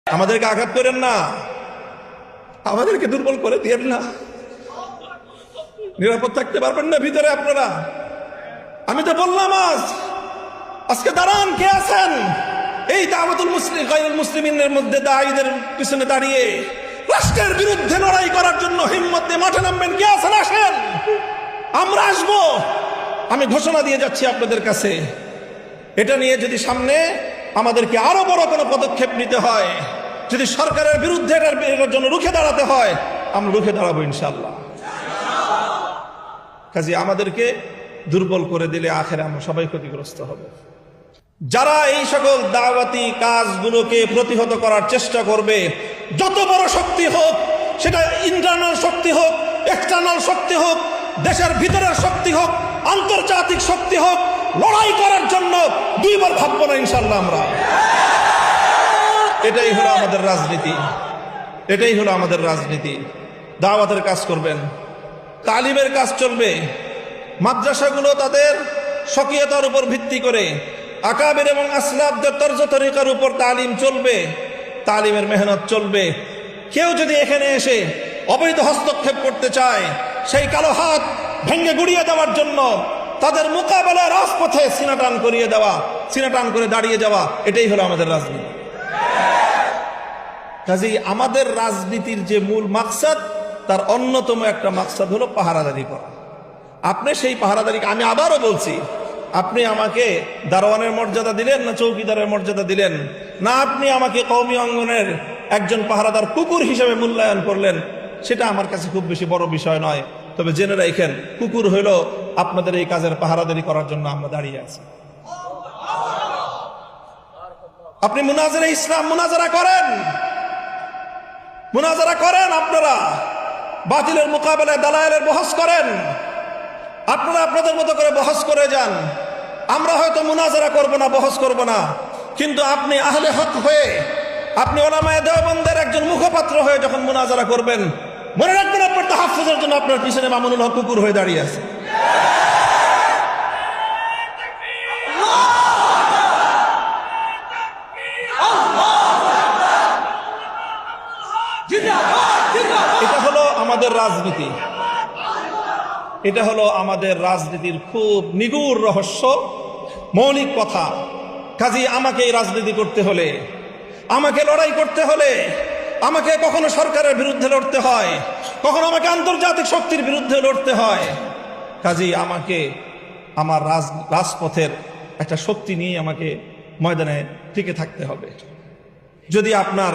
আমাদেরকে আঘাত করেন না, আমাদেরকে দুর্বল করে দিয়েন না। নিরাপদ থাকতে পারবেন না ভিতরে আপনারা? আমি তো বললাম আজকে দাঁড়ান, কে আছেন এই দাওয়াতুল গায়রুল মুসলিমিনের মধ্যে দায়ীদের পিছনে দাঁড়িয়ে রাষ্ট্রের বিরুদ্ধে লড়াই করার জন্য হিম্মত দিয়ে মাঠে নামবেন? কে আছেন? আসেন, আমরা আসবো। আমি ঘোষণা দিয়ে যাচ্ছি আপনাদের কাছে, এটা নিয়ে যদি সামনে আমাদেরকে আরো বড় কোনো পদক্ষেপ নিতে হয়, যদি সরকারের বিরুদ্ধে এটার জন্য রুখে দাঁড়াতে হয়, আমরা রুখে দাঁড়াবো ইনশাআল্লাহ। কাজে আমাদেরকে দুর্বল করে দিলে আখেরে আমরা সবাই ক্ষতিগ্রস্ত হব। যারা এই সকল দাওয়াতি কাজগুলোকে প্রতিহত করার চেষ্টা করবে, যত বড় শক্তি হোক, সেটা ইন্টারনাল শক্তি হোক, এক্সটার্নাল শক্তি হোক, দেশের ভিতরের শক্তি হোক, আন্তর্জাতিক শক্তি হোক, লড়াই করার জন্য দুইবার ভাববো না ইনশাআল্লাহ আমরা। এটাই হলো আমাদের রাজনীতি, এটাই হলো আমাদের রাজনীতি। দাওয়াতের কাজ করবেন, তালিমের কাজ চলবে, মাদ্রাসাগুলো তাদের স্বকীয়তার উপর ভিত্তি করে আকাবির এবং আসলাফদের তর্জ তরিকার উপর তালিম চলবে, তালিমের মেহনত চলবে। কেউ যদি এখানে এসে অবৈধ হস্তক্ষেপ করতে চায়, সেই কালো হাত ভেঙে গুড়িয়ে দেওয়ার জন্য তাদের মোকাবেলায় রাজপথে সিনাটান করিয়ে দেওয়া, সিনাটান করে দাঁড়িয়ে যাওয়া, এটাই হলো আমাদের রাজনীতি। কাজেই আমাদের রাজনীতির যে মূল মাকসাদ, তার অন্যতম একটা মাকসাদ হলো পাহারাদারি করা। আপনি সেই পাহারাদারিকে, আমি আবারও বলছি, আপনি আমাকে দারোয়ানের মর্যাদা দিলেন না চৌকিদারের মর্যাদা দিলেন, না আপনি আমাকে কওমি অঙ্গনের একজন পাহারাদার কুকুর হিসেবে মূল্যায়ন করলেন, সেটা আমার কাছে খুব বেশি বড় বিষয় নয়। তবে জেনে রাখেন, কুকুর হইল আপনাদের এই কাজের পাহারাদারি করার জন্য আমরা দাঁড়িয়ে আছি। আপনি মুনাজারা ইসলাম মুনাজারা করেন, মুনাজারা করেন, আপনারা বাতিলের মোকাবেলায় দালায়েলের বহস করেন, আপনারা আপনাদের মতো করে বহস করে যান। আমরা হয়তো মুনাজারা করব না, বহস করব না, কিন্তু আপনি আহলে হক হয়ে, আপনি উলামায়ে দেওবন্দের একজন মুখপাত্র হয়ে যখন মুনাজারা করবেন, মনে রাখবেন আপনার তাহাফুজের জন্য আপনার পিছনে মামুনুল হক কুকুর হয়ে দাঁড়িয়ে আছে। এটা হলো আমাদের রাজনীতি, এটা হলো আমাদের রাজনীতির খুব নিগুড় রহস্য, মৌলিক কথা। কাজেই আমাকে এই রাজনীতি করতে হলে, আমাকে লড়াই করতে হলে, আমাকে কখনো সরকারের বিরুদ্ধে লড়তে হয়, কখনো আমাকে আন্তর্জাতিক শক্তির বিরুদ্ধে লড়তে হয়। কাজেই আমাকে আমার রাজপথের একটা শক্তি নিয়ে আমাকে ময়দানে টিকে থাকতে হবে। যদি আপনার